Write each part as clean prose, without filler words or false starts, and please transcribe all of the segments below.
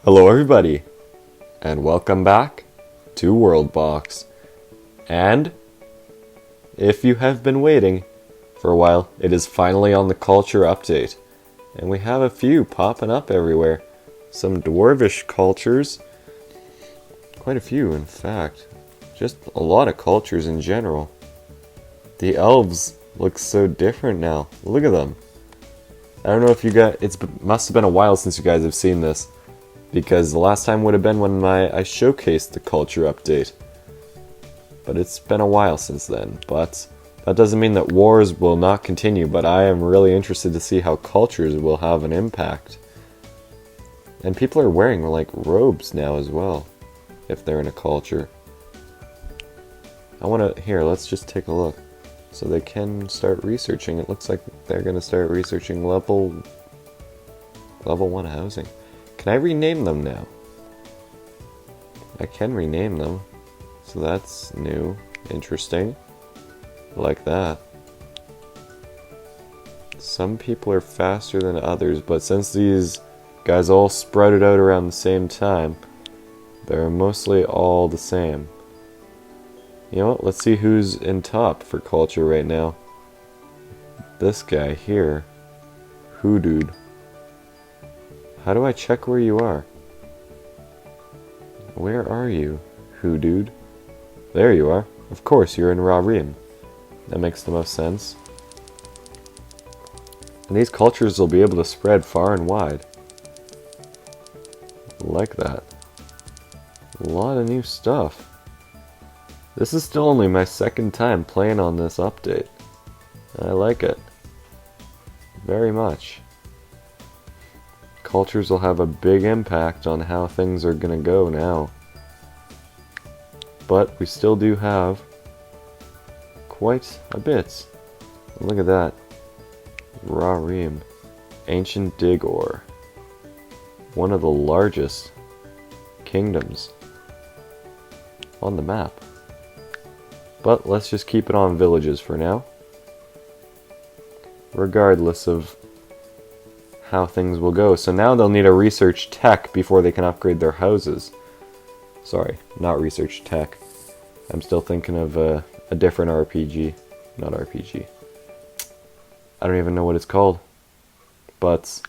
Hello everybody, and welcome back to WorldBox. And if you have been waiting for a while, it is finally on the culture update. And we have a few popping up everywhere. Some dwarvish cultures. Quite a few, in fact. Just a lot of cultures in general. The elves look so different now. Look at them. I don't know if you guys... must have been a while since you guys have seen this. Because the last time would have been when I showcased the culture update. But it's been a while since then. But that doesn't mean that wars will not continue, but I am really interested to see how cultures will have an impact. And people are wearing, like, robes now as well, if they're in a culture. Here, let's just take a look. So they can start researching. It looks like they're going to start researching level 1 housing. Can I rename them now? I can rename them. So that's new. Interesting. I like that. Some people are faster than others, but since these guys all sprouted out around the same time, they're mostly all the same. You know what? Let's see who's in top for culture right now. This guy here. Dude. How do I check where you are? Where are you, dude? There you are. Of course, you're in Rarim. That makes the most sense. And these cultures will be able to spread far and wide. Like that. A lot of new stuff. This is still only my second time playing on this update. I like it. Very much. Cultures will have a big impact on how things are gonna go now. But we still do have quite a bit. Look at that. Rarim. Ancient Digor. One of the largest kingdoms on the map. But let's just keep it on villages for now. Regardless of how things will go. So now they'll need to research tech before they can upgrade their houses. Sorry, not research tech. I'm still thinking of a different RPG. Not RPG. I don't even know what it's called. But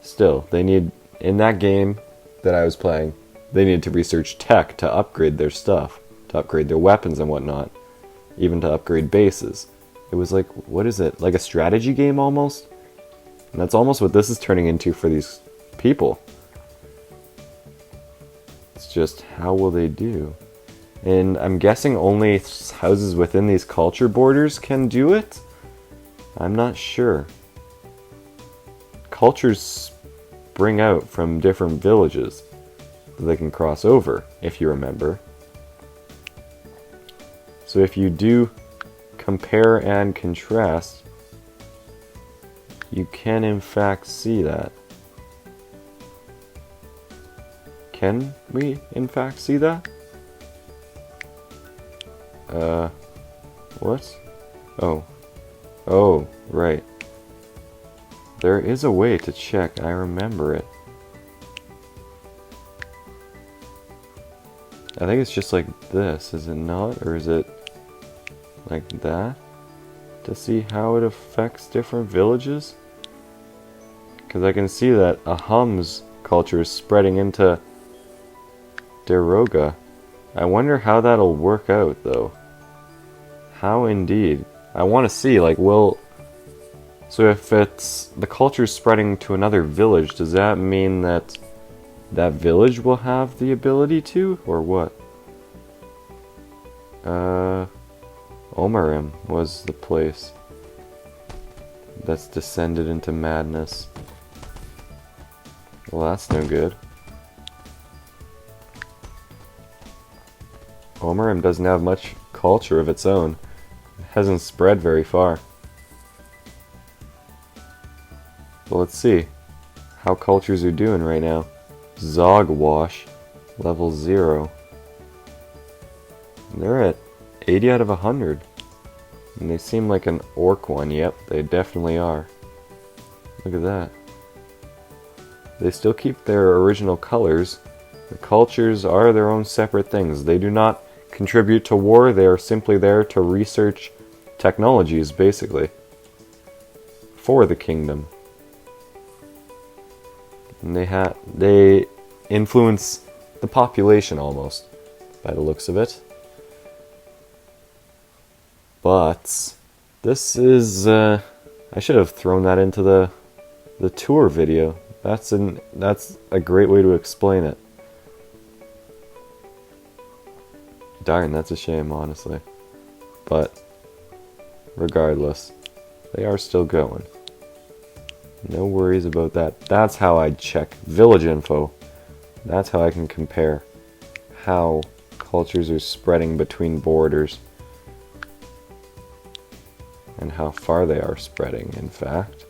still, they need, in that game that I was playing, they needed to research tech to upgrade their stuff. To upgrade their weapons and whatnot. Even to upgrade bases. It was like, what is it? Like a strategy game almost? And that's almost what this is turning into for these people. It's just, how will they do? And I'm guessing only houses within these culture borders can do it? I'm not sure. Cultures spring out from different villages that they can cross over, if you remember. So if you do compare and contrast, you can in fact see that. Can we in fact see that? What? Oh, right. There is a way to check, I remember it. I think it's just like this, is it not? Or is it like that? To see how it affects different villages? Because I can see that Aham's culture is spreading into Deroga. I wonder how that'll work out, though. How indeed. I want to see, like, so if it's the culture spreading to another village, does that mean that that village will have the ability to, or what? Omarim was the place that's descended into madness. Well, that's no good. Omarim doesn't have much culture of its own. It hasn't spread very far. Well, let's see how cultures are doing right now. Zogwash, level 0. They're at 80 out of 100. And they seem like an orc one. Yep, they definitely are. Look at that. They still keep their original colors. The cultures are their own separate things. They do not contribute to war. They are simply there to research technologies, basically, for the kingdom. And they influence the population almost, by the looks of it. But this is I should have thrown that into the tour video. That's a great way to explain it. Darn, that's a shame, honestly. But regardless, they are still going. No worries about that. That's how I check village info. That's how I can compare how cultures are spreading between borders. And how far they are spreading, in fact.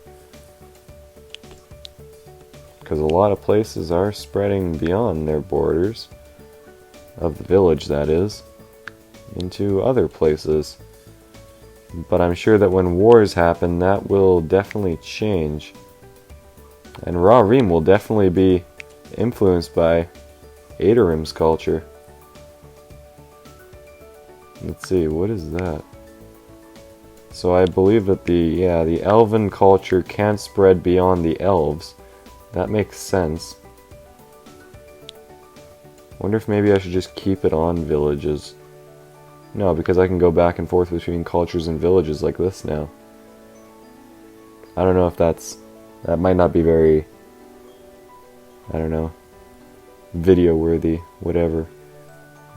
Because a lot of places are spreading beyond their borders, of the village that is, into other places. But I'm sure that when wars happen, that will definitely change. And Ra Reem will definitely be influenced by Adorim's culture. Let's see, what is that? So I believe that the elven culture can't spread beyond the elves. That makes sense. Wonder if maybe I should just keep it on villages. No, because I can go back and forth between cultures and villages like this now. I don't know if that might not be very, I don't know, video worthy, whatever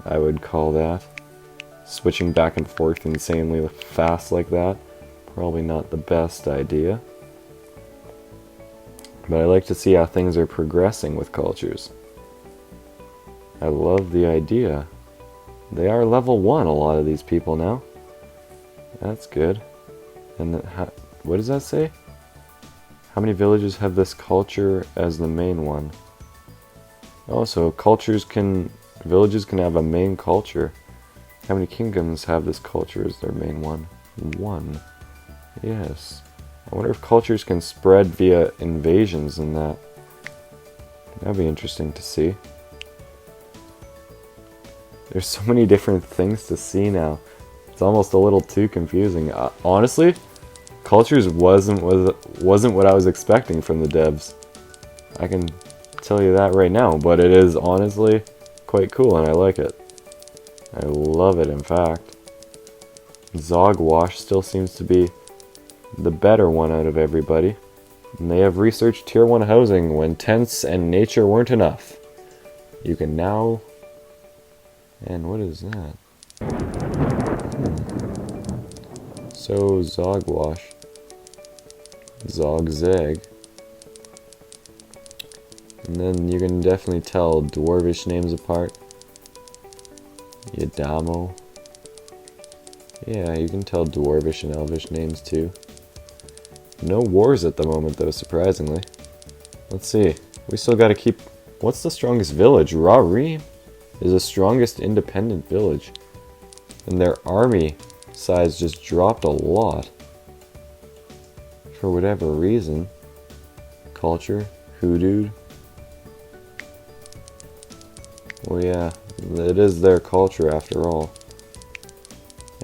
I would call that. Switching back and forth insanely fast like that, probably not the best idea. But I like to see how things are progressing with cultures. I love the idea. They are level 1, a lot of these people now. That's good. And what does that say? How many villages have this culture as the main one? Oh, so villages can have a main culture. How many kingdoms have this culture as their main one? 1. Yes. I wonder if cultures can spread via invasions and that. That'd be interesting to see. There's so many different things to see now. It's almost a little too confusing. Honestly, cultures wasn't what I was expecting from the devs. I can tell you that right now, but it is honestly quite cool and I like it. I love it, in fact. Zogwash still seems to be the better one out of everybody. And they have researched Tier 1 housing when tents and nature weren't enough. You can now... And what is that? So, Zogwash. Zogzag. And then you can definitely tell dwarvish names apart. Yadamo. Yeah, you can tell dwarvish and elvish names too. No wars at the moment though, surprisingly. Let's see. We still gotta keep... What's the strongest village? Ra Reem is the strongest independent village. And their army size just dropped a lot. For whatever reason. Culture. Hoodoo. Well, yeah. It is their culture after all.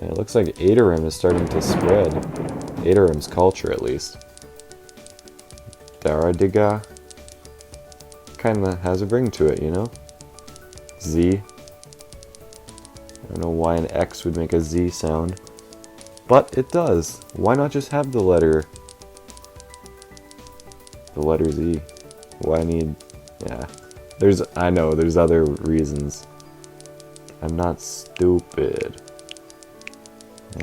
And it looks like Adorim is starting to spread. Adorim's culture, at least. Daradiga kinda has a ring to it, you know? Z. I don't know why an X would make a Z sound. But it does. Why not just have the letter Z? Why need... Yeah. I know, there's other reasons. I'm not stupid.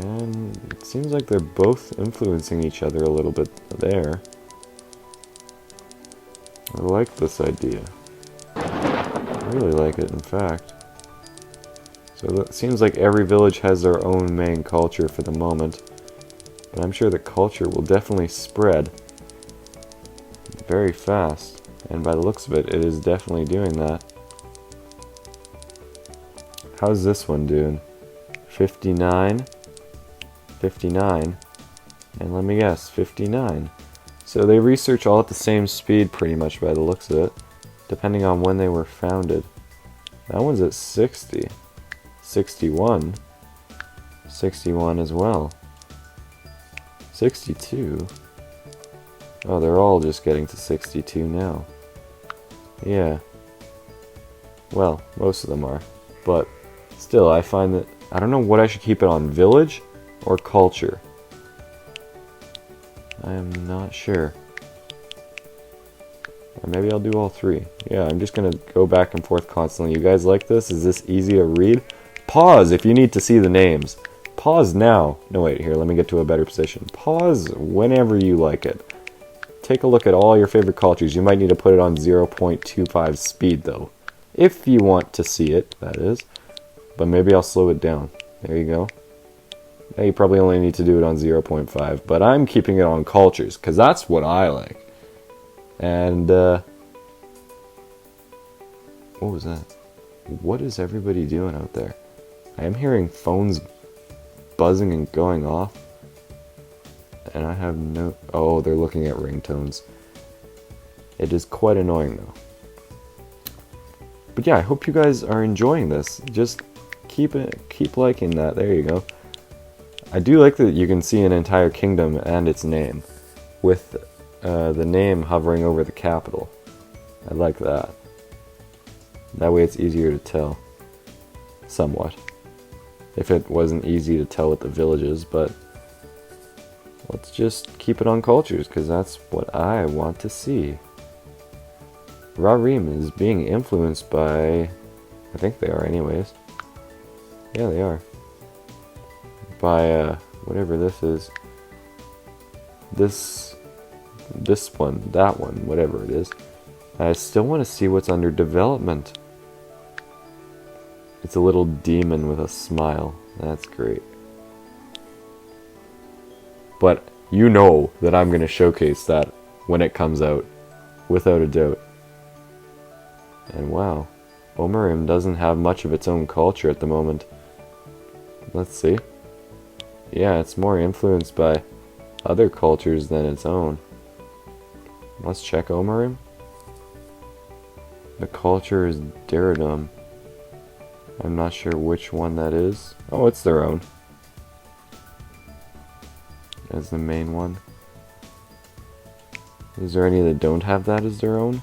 And it seems like they're both influencing each other a little bit there. I like this idea. I really like it, in fact. So it seems like every village has their own main culture for the moment. But I'm sure the culture will definitely spread very fast. And by the looks of it, it is definitely doing that. How's this one doing? 59. 59. And let me guess, 59. So they research all at the same speed pretty much by the looks of it, depending on when they were founded. That one's at 60. 61. 61 as well. 62. Oh, they're all just getting to 62 now. Yeah. Well, most of them are. But still, I find that... I don't know what I should keep it on. Village or culture? I am not sure. Or maybe I'll do all three. Yeah, I'm just going to go back and forth constantly. You guys like this? Is this easy to read? Pause if you need to see the names. Pause now. No, wait, here, let me get to a better position. Pause whenever you like it. Take a look at all your favorite cultures. You might need to put it on 0.25 speed, though. If you want to see it, that is. But maybe I'll slow it down. There you go. Now you probably only need to do it on 0.5. But I'm keeping it on cultures, because that's what I like. And, what was that? What is everybody doing out there? I am hearing phones buzzing and going off. And I have no... Oh, they're looking at ringtones. It is quite annoying, though. But yeah, I hope you guys are enjoying this. Just keep liking that. There you go. I do like that you can see an entire kingdom and its name, with the name hovering over the capital. I like that. That way it's easier to tell. Somewhat. If it wasn't easy to tell with the villages, but... Let's just keep it on cultures, because that's what I want to see. Rarim is being influenced by... I think they are anyways. Yeah, they are. By, whatever this is. This one, that one, whatever it is. I still want to see what's under development. It's a little demon with a smile. That's great. But you know that I'm going to showcase that when it comes out, without a doubt. And wow, Omarim doesn't have much of its own culture at the moment. Let's see. Yeah, it's more influenced by other cultures than its own. Let's check Omarim. The culture is Daradum. I'm not sure which one that is. Oh, it's their own. As the main one. Is there any that don't have that as their own?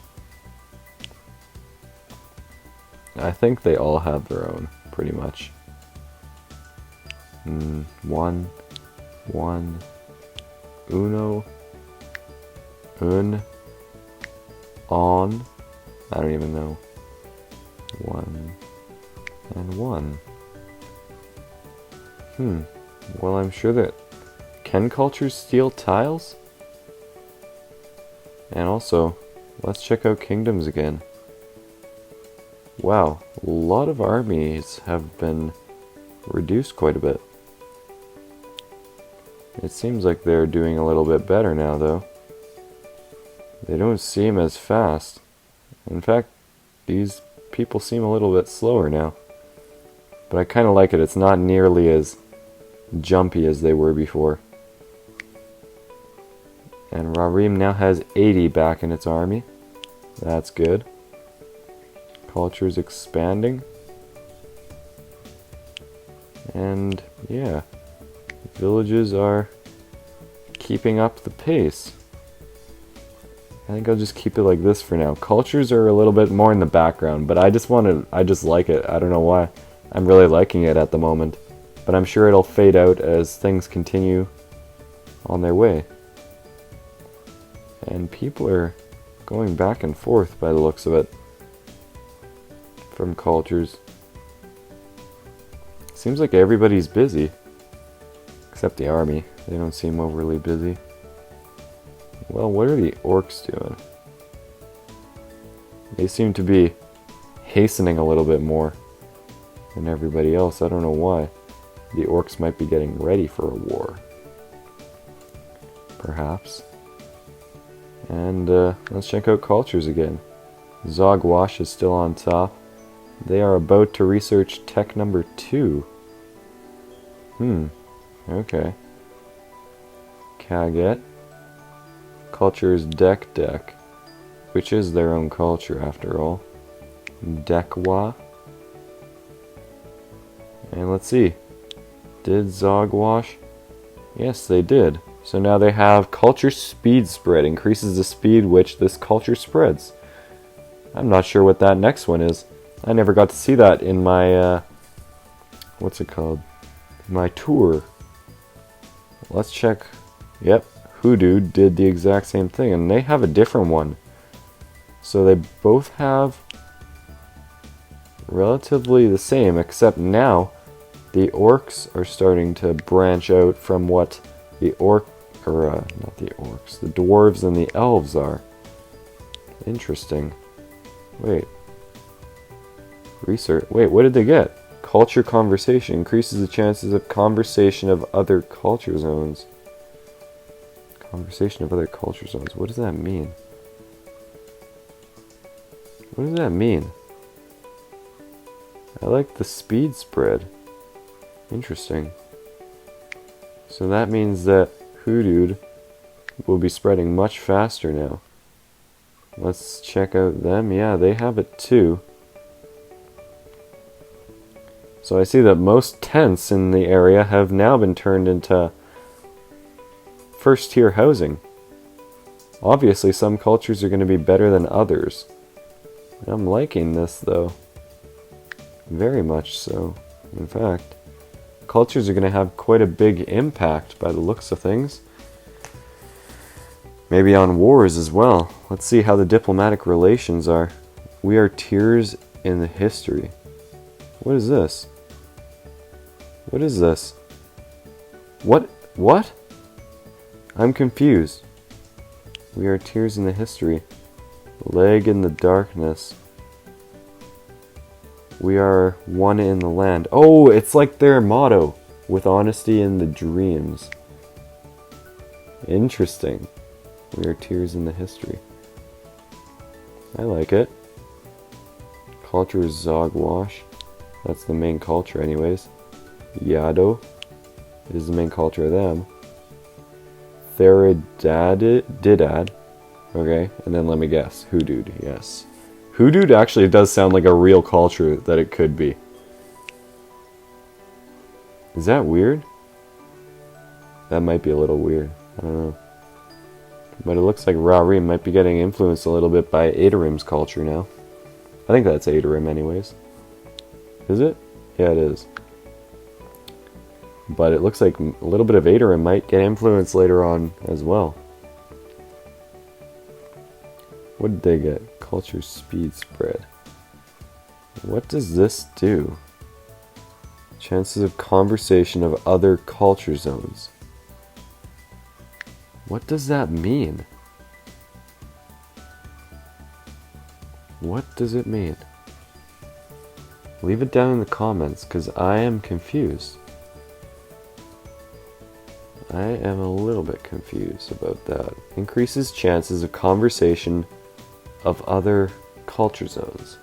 I think they all have their own, pretty much. One. Uno. Un. On. I don't even know. One. And one. Well, I'm sure that... Can cultures steal tiles? And also, let's check out kingdoms again. Wow, a lot of armies have been reduced quite a bit. It seems like they're doing a little bit better now, though. They don't seem as fast. In fact, these people seem a little bit slower now. But I kind of like it. It's not nearly as jumpy as they were before. And Rarim now has 80 back in its army. That's good. Culture's expanding. And yeah, villages are keeping up the pace. I think I'll just keep it like this for now. Cultures are a little bit more in the background, but I just like it. I don't know why. I'm really liking it at the moment. But I'm sure it'll fade out as things continue on their way. And people are going back and forth by the looks of it. From cultures. Seems like everybody's busy. Except the army. They don't seem overly busy. Well, what are the orcs doing? They seem to be hastening a little bit more than everybody else. I don't know why. The orcs might be getting ready for a war. Perhaps. And let's check out cultures again. Zogwash is still on top. They are about to research tech number 2. Okay. Kaget. culture is Dek, which is their own culture after all. Dekwa. And let's see. Did Zog wash? Yes, they did. So now they have culture speed spread. Increases the speed which this culture spreads. I'm not sure what that next one is. I never got to see that in my, what's it called? My tour. Let's check. Yep, Hoodoo did the exact same thing, and they have a different one. So they both have relatively the same, except now the orcs are starting to branch out from what the not the orcs, the dwarves and the elves are. Interesting. Wait. Research. Wait, what did they get? Culture conversation increases the chances of conversation of other culture zones. Conversation of other culture zones. What does that mean? What does that mean? I like the speed spread. Interesting. So that means that Hoodoo will be spreading much faster now. Let's check out them. Yeah, they have it too. So I see that most tents in the area have now been turned into first-tier housing. Obviously, some cultures are going to be better than others. I'm liking this, though. Very much so. In fact, cultures are going to have quite a big impact by the looks of things. Maybe on wars as well. Let's see how the diplomatic relations are. We are tiers in the history. What is this? What is this? What? I'm confused. We are tears in the history. Leg in the darkness. We are one in the land. Oh, it's like their motto. With honesty in the dreams. Interesting. We are tears in the history. I like it. Culture is Zogwash. That's the main culture anyways. Yado is the main culture of them. Didad. Okay, and then let me guess. Hoodoo, yes. Hoodoo actually does sound like a real culture that it could be. Is that weird? That might be a little weird. I don't know. But it looks like Rarim might be getting influenced a little bit by Adorim's culture now. I think that's Adorim anyways. Is it? Yeah, it is. But it looks like a little bit of Adorim might get influenced later on as well. What did they get? Culture speed spread. What does this do? Chances of conversation of other culture zones. What does that mean? What does it mean? Leave it down in the comments, because I am confused. I am a little bit confused about that. Increases chances of conversation of other culture zones.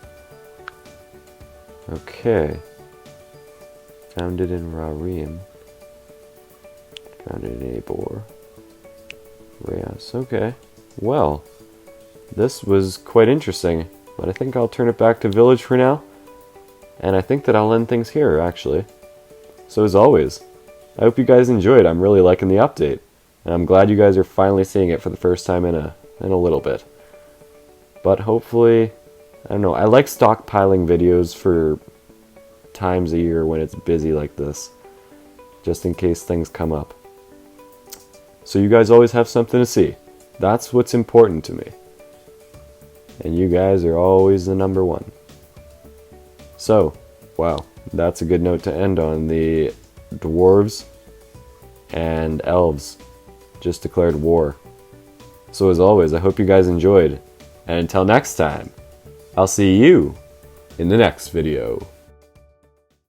Okay. Founded in Rarim. Founded in Abor. Reyes. Okay. Well, this was quite interesting, but I think I'll turn it back to Village for now. And I think that I'll end things here, actually. So as always, I hope you guys enjoyed. I'm really liking the update. And I'm glad you guys are finally seeing it for the first time in a little bit. But hopefully, I don't know, I like stockpiling videos for times a year when it's busy like this. Just in case things come up. So you guys always have something to see. That's what's important to me. And you guys are always the number one. So, wow, that's a good note to end on. The dwarves and elves just declared war. So as always, I hope you guys enjoyed. And until next time, I'll see you in the next video.